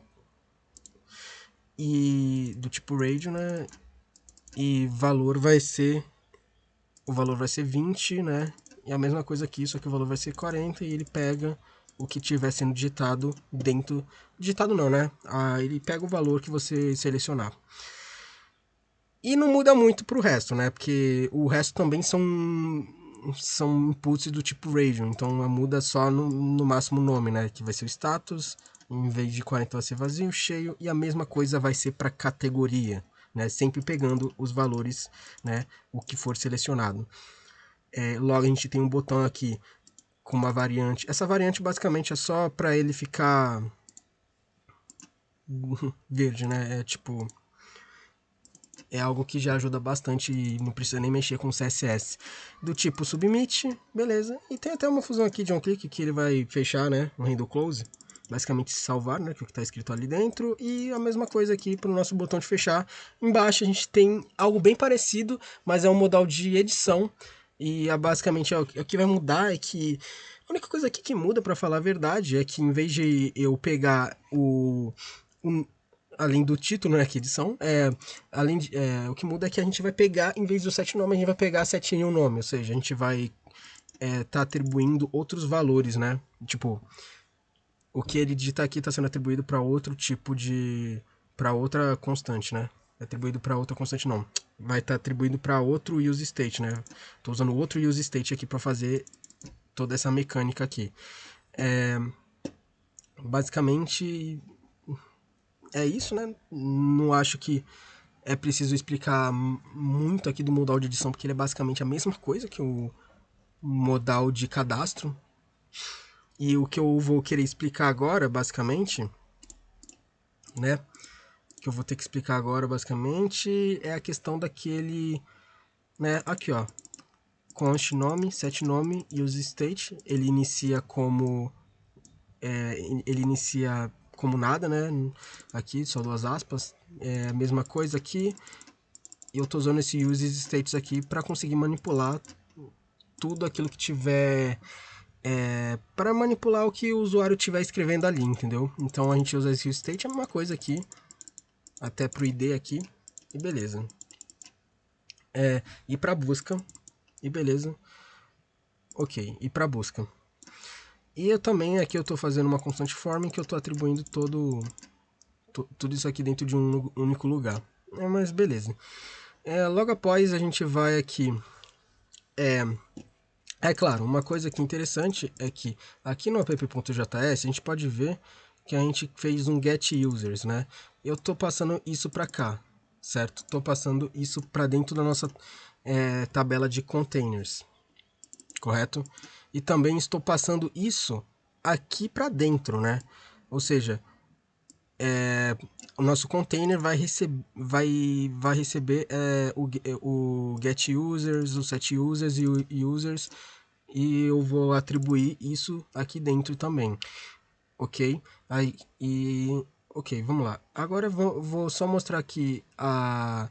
do tipo radio, né? E o valor vai ser 20, né? E a mesma coisa aqui, só que o valor vai ser 40 e ele pega o que estiver sendo digitado dentro... Digitado não, né? Ele pega o valor que você selecionar. E não muda muito pro resto, né? Porque o resto também são inputs do tipo radio, então muda só no máximo o nome, né? Que vai ser o status, em vez de 40 vai ser vazio, cheio, e a mesma coisa vai ser para categoria, né? Sempre pegando os valores, né? O que for selecionado. Logo a gente tem um botão aqui com uma variante. Essa variante basicamente é só para ele ficar verde, né? É algo que já ajuda bastante e não precisa nem mexer com CSS. Do tipo submit, beleza. E tem até uma fusão aqui de um clique que ele vai fechar, né? Um handle close. Basicamente salvar, né? Que é o que está escrito ali dentro. E a mesma coisa aqui para o nosso botão de fechar. Embaixo a gente tem algo bem parecido, mas é um modal de edição. E basicamente o que vai mudar é que a única coisa aqui que muda, para falar a verdade, é que em vez de eu pegar além do título, né, que edição, o que muda é que a gente vai pegar, em vez do set nome, a gente vai pegar a setinha e o nome, ou seja, a gente vai tá atribuindo outros valores, né? Tipo, o que ele digita aqui está sendo atribuído para outro tipo de... para outra constante, né? Atribuído para outra constante, não. Vai estar atribuído para outro use state, né? Estou usando outro use state aqui para fazer toda essa mecânica aqui. Basicamente é isso, né? Não acho que é preciso explicar muito aqui do modal de edição, porque ele é basicamente a mesma coisa que o modal de cadastro. E o que eu vou querer explicar agora, basicamente, né? Que eu vou ter que explicar agora, basicamente, é a questão daquele, né? Aqui, ó. Const nome, set nome, use state. Ele inicia como nada, né? Aqui, só duas aspas. É a mesma coisa aqui. E eu tô usando esse use states aqui para conseguir manipular tudo aquilo que tiver para manipular o que o usuário estiver escrevendo ali, entendeu? Então a gente usa esse use state, é a mesma coisa aqui, até pro ID aqui, e beleza. E para busca, e beleza. Ok, e para busca. E eu também aqui eu tô fazendo uma constante form que eu tô atribuindo tudo isso aqui dentro de um único lugar. Mas beleza. Logo após a gente vai aqui. Claro, uma coisa aqui interessante é que aqui no app.js a gente pode ver que a gente fez um get users, né? Eu tô passando isso para cá, certo? Tô passando isso para dentro da nossa tabela de containers, correto? E também estou passando isso aqui para dentro, né? Ou seja, o nosso container vai receber o get users, o set users e o users, e eu vou atribuir isso aqui dentro também, ok? Ok, vamos lá. Agora eu vou só mostrar aqui a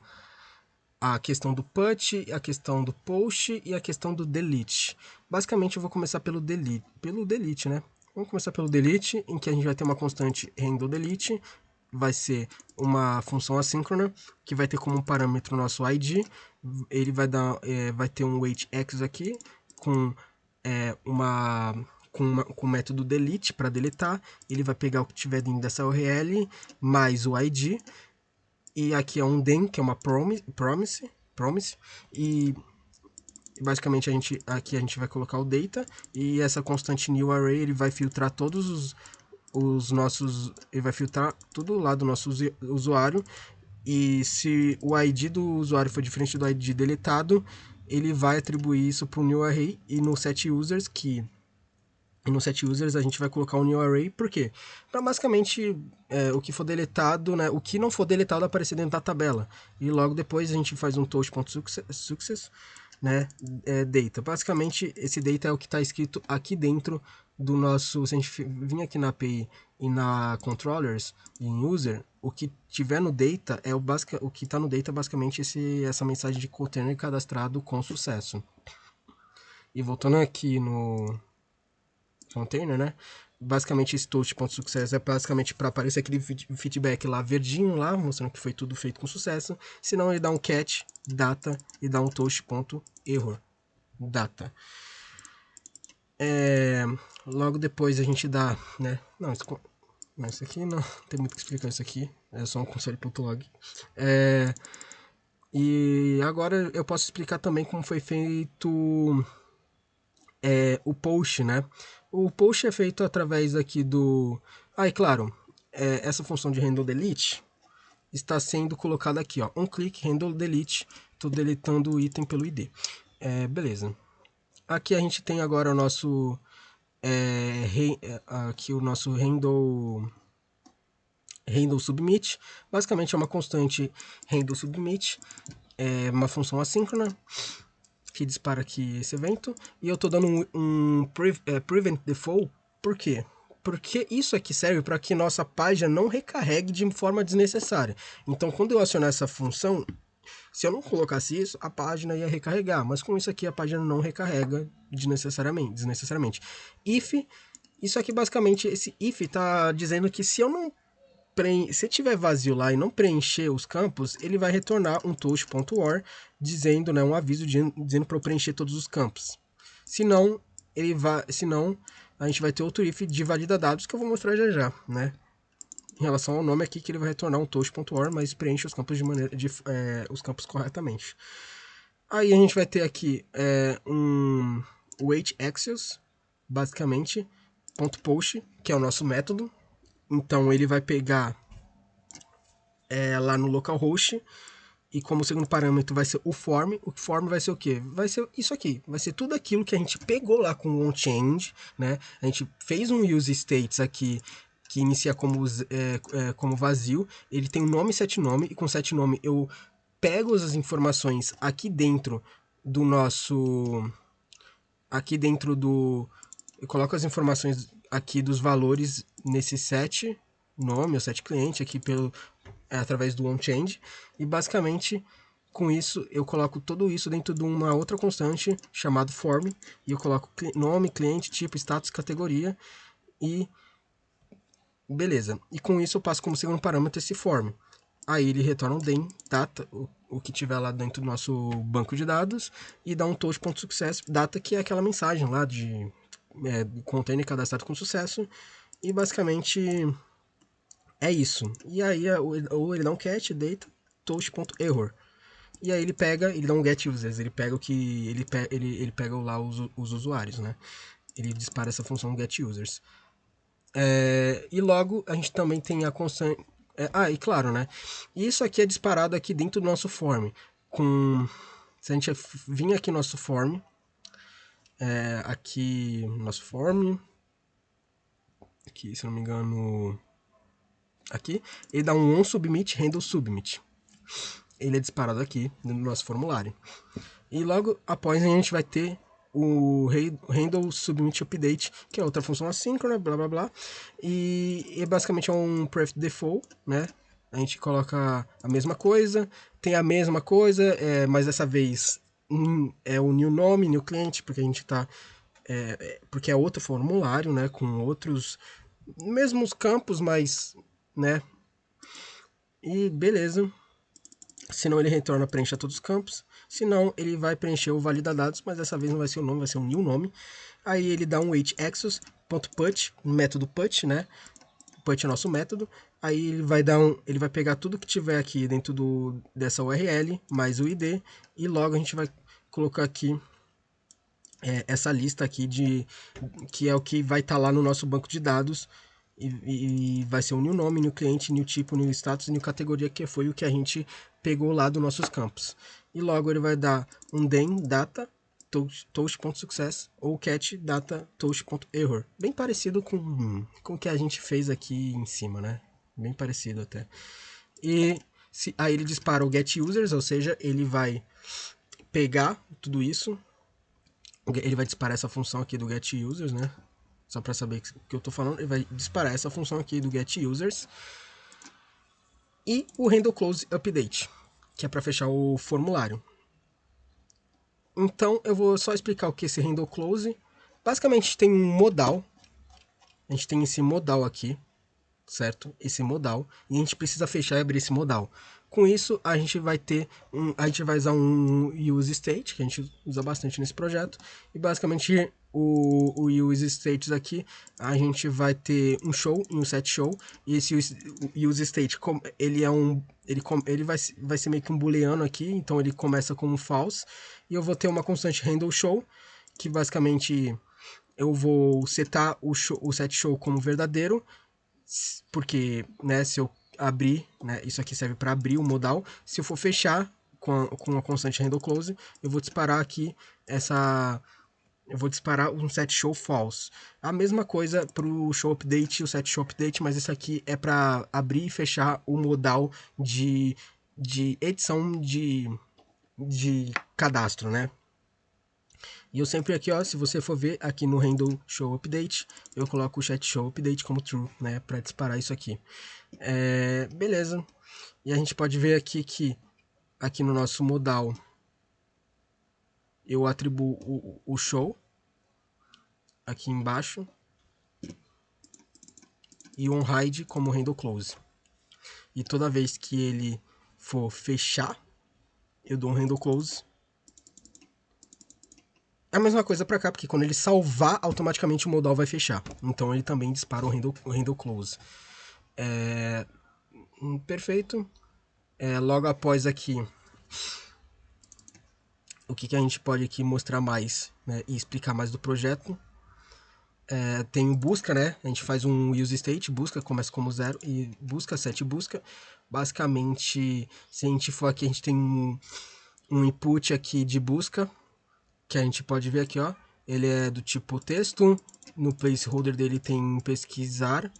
questão do put, a questão do post e a questão do delete. Basicamente eu vou começar pelo delete, né? Vamos começar pelo delete, em que a gente vai ter uma constante handle delete, vai ser uma função assíncrona, que vai ter como parâmetro o nosso ID, ele vai ter um weight x aqui, com o método delete para deletar, ele vai pegar o que tiver dentro dessa URL, mais o ID, e aqui é um den, que é uma promise, e basicamente aqui a gente vai colocar o data, e essa constante new array ele vai filtrar todos os nossos, ele vai filtrar tudo lá do nosso usuário, e se o ID do usuário for diferente do ID deletado, ele vai atribuir isso para o new array, e no set users a gente vai colocar um new array, por quê? Para basicamente o que for deletado, né, o que não for deletado aparecer dentro da tabela. E logo depois a gente faz um toast.success, né, data. Basicamente esse data é o que está escrito aqui dentro do nosso, se a gente vir aqui na API e na controllers e em user, o que tiver no data é o que está no data é basicamente essa mensagem de container cadastrado com sucesso. E voltando aqui no container, né? Basicamente esse toast.success é basicamente para aparecer aquele feedback lá verdinho lá, mostrando que foi tudo feito com sucesso. Senão ele dá um catch data e dá um toast.error data. Logo depois a gente dá, né? Não, isso aqui não tem muito o que explicar isso aqui. É só um console.log. E agora eu posso explicar também como foi feito o post, né? O post é feito através aqui do... e claro, essa função de handle delete está sendo colocada aqui, ó. Um clique, handle delete, estou deletando o item pelo ID. Beleza. Aqui a gente tem agora o nosso... aqui o nosso handle submit. Basicamente é uma constante handle submit. É uma função assíncrona que dispara aqui esse evento, e eu estou dando um prevent default, por quê? Porque isso aqui serve para que nossa página não recarregue de forma desnecessária. Então, quando eu acionar essa função, se eu não colocasse isso, a página ia recarregar, mas com isso aqui a página não recarrega desnecessariamente. If, isso aqui basicamente, esse if está dizendo que se eu não se tiver vazio lá e não preencher os campos, ele vai retornar um toast.or dizendo, né, um aviso dizendo para eu preencher todos os campos. Senão, a gente vai ter outro if de valida dados que eu vou mostrar já, né? Em relação ao nome aqui, que ele vai retornar um toast.or, mas preenche os campos os campos corretamente. Aí a gente vai ter aqui um wait access, basicamente, .post, que é o nosso método. Então ele vai pegar lá no localhost, e como segundo parâmetro vai ser o form. O form vai ser o quê? Vai ser isso aqui. Vai ser tudo aquilo que a gente pegou lá com o onChange, né? A gente fez um useStates aqui que inicia como vazio. Ele tem um nome e setNome, e com setNome eu pego as informações aqui dentro do nosso... Aqui dentro do... Eu coloco as informações aqui dos valores nesse set nome, o set cliente, aqui através do onChange, e basicamente com isso eu coloco tudo isso dentro de uma outra constante chamada form, e eu coloco nome, cliente, tipo, status, categoria, e beleza. E com isso eu passo como segundo parâmetro esse form. Aí ele retorna um den, data, o que tiver lá dentro do nosso banco de dados, e dá um toast.success, data, que é aquela mensagem lá de container cadastrado com sucesso, e basicamente é isso. E aí ou ele dá um catch, data, toast.error. E aí ele dá um get users, ele pega o que ele pega lá os usuários, né? Ele dispara essa função get users. E logo a gente também tem a constante... e claro, né? Isso aqui é disparado aqui dentro do nosso form. Se a gente vir aqui no nosso form, aqui nosso form, aqui, se não me engano, aqui, ele dá um onSubmit, handle submit. Ele é disparado aqui no nosso formulário. E logo após a gente vai ter o handle submit update, que é outra função assíncrona, blá blá blá. E basicamente é um pref default, né? A gente coloca a mesma coisa, tem a mesma coisa, mas dessa vez é o new nome, new client, porque a gente tá... porque é outro formulário, né? Com outros mesmos campos, mas, né? E beleza. Senão ele retorna, preencha todos os campos. Senão ele vai preencher o valida dados, mas dessa vez não vai ser o nome, vai ser um new nome. Aí ele dá um wait_access.put, método put, né? Put é nosso método. Aí ele vai pegar tudo que tiver aqui dentro dessa URL, mais o ID, e logo a gente vai colocar aqui essa lista aqui que é o que vai estar lá no nosso banco de dados. E vai ser o new nome, new cliente, new tipo, new status, new categoria, que foi o que a gente pegou lá dos nossos campos. E logo ele vai dar um den data toast.success ou catch data toast.error. Bem parecido com o que a gente fez aqui em cima, né? Bem parecido até. E aí ele dispara o get users, ou seja, ele vai pegar tudo isso. Ele vai disparar essa função aqui do get users, né? só para saber o que eu estou falando, ele vai disparar essa função aqui do getUsers. E o handleClose update, que é para fechar o formulário. Então eu vou só explicar o que é esse handleClose. Basicamente tem um modal, a gente tem esse modal aqui, certo? Esse modal, e a gente precisa fechar e abrir esse modal. Com isso, a gente vai usar um useState, que a gente usa bastante nesse projeto, e basicamente o useStates aqui, a gente vai ter um show e um setShow, e esse useState, ele vai ser meio que um booleano aqui, então ele começa como false, e eu vou ter uma constante handleShow, que basicamente eu vou setar o setShow como verdadeiro, porque, né, se eu abrir, né, isso aqui serve para abrir o modal, se eu for fechar com a constante handleClose, eu vou disparar aqui eu vou disparar um setShow false. A mesma coisa para o show update e o setShow update, mas isso aqui é para abrir e fechar o modal de edição de cadastro, né? E eu sempre aqui, ó, se você for ver aqui no handle show update, eu coloco o chat show update como true, né, para disparar isso aqui. Beleza. E a gente pode ver aqui que aqui no nosso modal eu atribuo o show aqui embaixo e o onHide como handle close. E toda vez que ele for fechar, eu dou um handle close. É a mesma coisa para cá, porque quando ele salvar, automaticamente o modal vai fechar. Então ele também dispara o handle close. Perfeito. Logo após aqui, o que a gente pode aqui mostrar mais, né, e explicar mais do projeto. Tem o busca, né? A gente faz um useState, busca, começa como 0 e busca, set busca. Basicamente, se a gente for aqui, a gente tem um input aqui de busca, que a gente pode ver aqui, ó. Ele é do tipo texto, no placeholder dele tem pesquisar,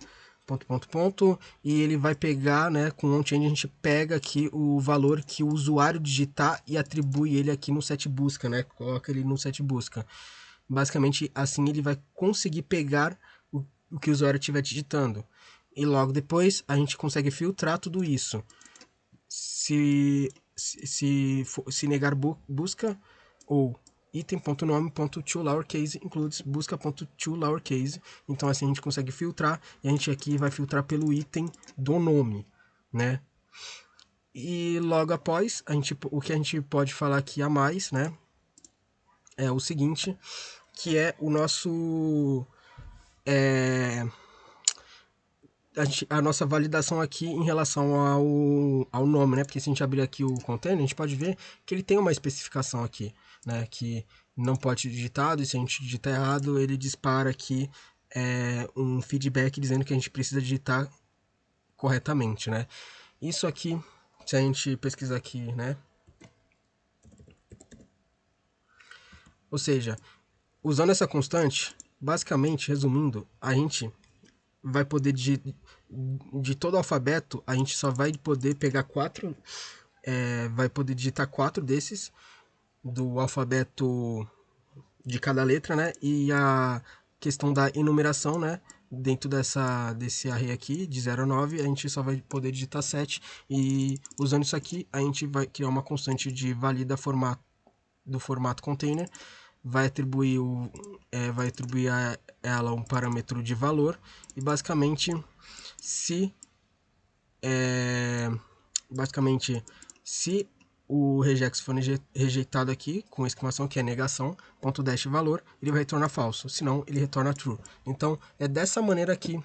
e ele vai pegar, né, com o onChange a gente pega aqui o valor que o usuário digitar e atribui ele aqui no set busca, né, coloca ele no set busca. Basicamente, assim ele vai conseguir pegar o que o usuário estiver digitando. E logo depois a gente consegue filtrar tudo isso. Se negar busca ou item.nome.toLowerCase includes busca.toLowerCase. Então assim a gente consegue filtrar e a gente aqui vai filtrar pelo item do nome, né? E logo após, o que a gente pode falar aqui a mais, né? É o seguinte, que é o nosso a nossa validação aqui em relação ao nome, né? Porque se a gente abrir aqui o container, a gente pode ver que ele tem uma especificação aqui, né? Que não pode ser digitado, e se a gente digitar errado, ele dispara aqui um feedback dizendo que a gente precisa digitar corretamente, né? Isso aqui, se a gente pesquisar aqui, né? Ou seja, usando essa constante, basicamente, resumindo, a gente vai poder de todo o alfabeto, a gente só vai poder pegar 4, vai poder digitar 4 desses do alfabeto de cada letra, né? E a questão da enumeração, né? Dentro desse array aqui, de 0 a 9, a gente só vai poder digitar 7. E usando isso aqui, a gente vai criar uma constante de valida do formato container, vai atribuir, a ela um parâmetro de valor, e basicamente, se o regex for rejeitado aqui, com exclamação, que é negação, ponto dash valor, ele vai retornar falso, senão ele retorna true. Então, é dessa maneira aqui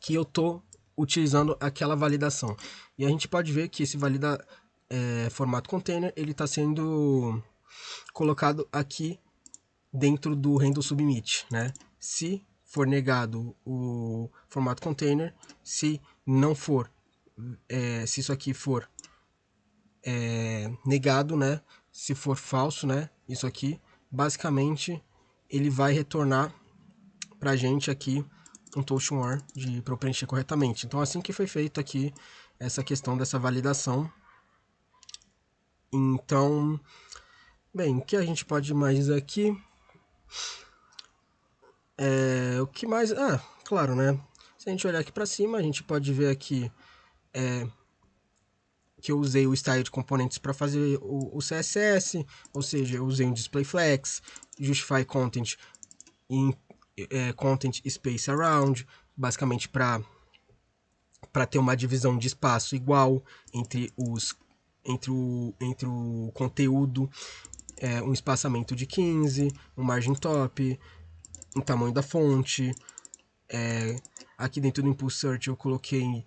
que eu estou utilizando aquela validação. E a gente pode ver que esse valida formato container, ele está sendo colocado aqui dentro do handle submit, né? Se for negado o formato container, se não for, se isso aqui for negado, né? Se for falso, né? Isso aqui, basicamente, ele vai retornar pra gente aqui um token OR para eu preencher corretamente. Então, assim que foi feito aqui essa questão dessa validação. Então, bem, o que a gente pode mais aqui? O que mais? Claro, né? Se a gente olhar aqui para cima, a gente pode ver aqui que eu usei o style de componentes para fazer o CSS, ou seja, eu usei um display flex, justify content em content space around, basicamente para ter uma divisão de espaço igual entre o conteúdo, um espaçamento de 15, um margin top, um tamanho da fonte. Aqui dentro do Impulse Search eu coloquei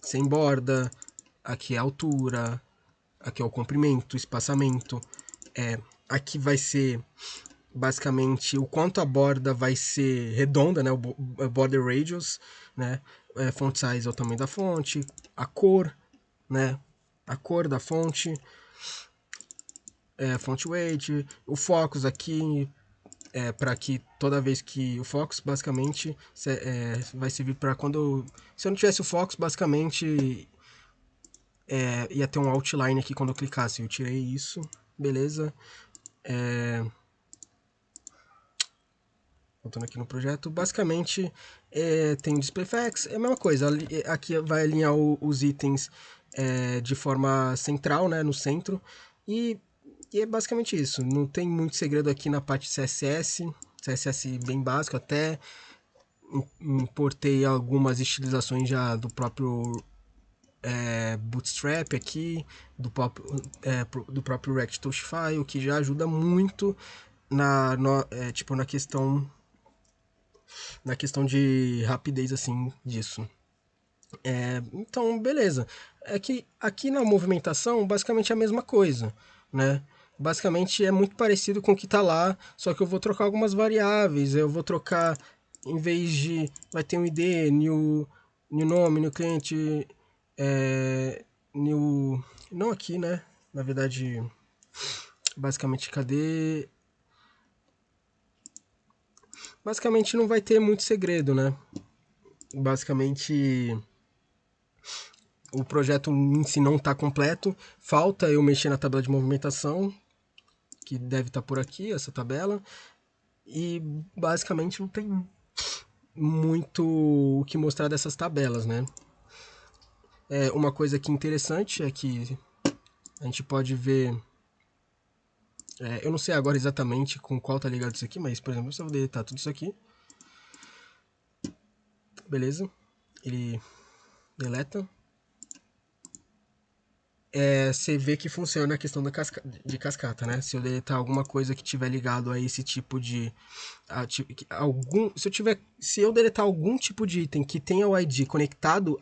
sem borda, aqui é a altura, aqui é o comprimento, espaçamento. Aqui vai ser basicamente o quanto a borda vai ser redonda, né, o border radius, né, font size é o tamanho da fonte, a cor, né, a cor da fonte, font weight, o focus aqui, para que toda vez que o focus basicamente vai servir para quando se eu não tivesse o focus basicamente ia ter um outline aqui quando eu clicasse. Eu tirei isso, beleza. Voltando aqui no projeto, basicamente tem o displayFX, é a mesma coisa, aqui vai alinhar os itens de forma central, né, no centro, e é basicamente isso, não tem muito segredo aqui na parte CSS bem básico, até importei algumas estilizações já do próprio Bootstrap aqui, do próprio Rectouchify, o que já ajuda muito tipo, na questão de rapidez, assim, disso. Então, beleza. É que aqui na movimentação, basicamente é a mesma coisa, né? Basicamente é muito parecido com o que está lá, só que eu vou trocar algumas variáveis. Eu vou trocar, em vez de... Vai ter um ID, new nome, new cliente, new... Não aqui, né? Na verdade, basicamente, cadê... Basicamente não vai ter muito segredo, né? Basicamente o projeto em si não está completo, falta eu mexer na tabela de movimentação, que deve estar por aqui, essa tabela, e basicamente não tem muito o que mostrar dessas tabelas, né? Uma coisa que interessante é que a gente pode ver, eu não sei agora exatamente com qual tá ligado isso aqui, mas por exemplo, se eu deletar tudo isso aqui, beleza, ele deleta, você vê que funciona a questão de cascata, né? Se eu deletar alguma coisa que tiver ligado a esse tipo de... se eu deletar algum tipo de item que tenha o ID conectado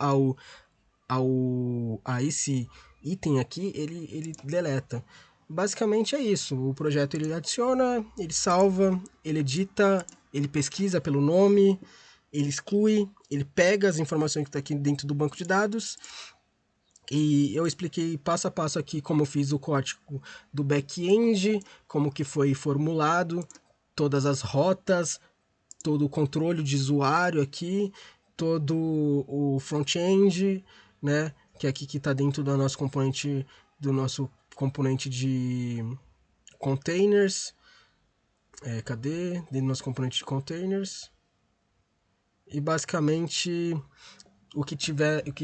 a esse item aqui, ele deleta. Basicamente é isso. O projeto ele adiciona, ele salva, ele edita, ele pesquisa pelo nome, ele exclui, ele pega as informações que está aqui dentro do banco de dados. E eu expliquei passo a passo aqui como eu fiz o código do back-end, como que foi formulado, todas as rotas, todo o controle de usuário aqui, todo o front-end, né, que é aqui que está dentro do nosso componente de containers. Cadê? Dentro do nosso componente de containers. E basicamente o que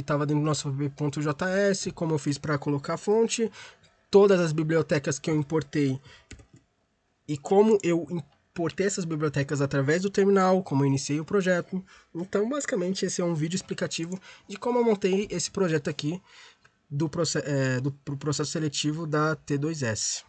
estava dentro do nosso web.js, como eu fiz para colocar a fonte, todas as bibliotecas que eu importei e como eu importei essas bibliotecas através do terminal, como eu iniciei o projeto. Então, basicamente, esse é um vídeo explicativo de como eu montei esse projeto aqui pro processo seletivo da T2S.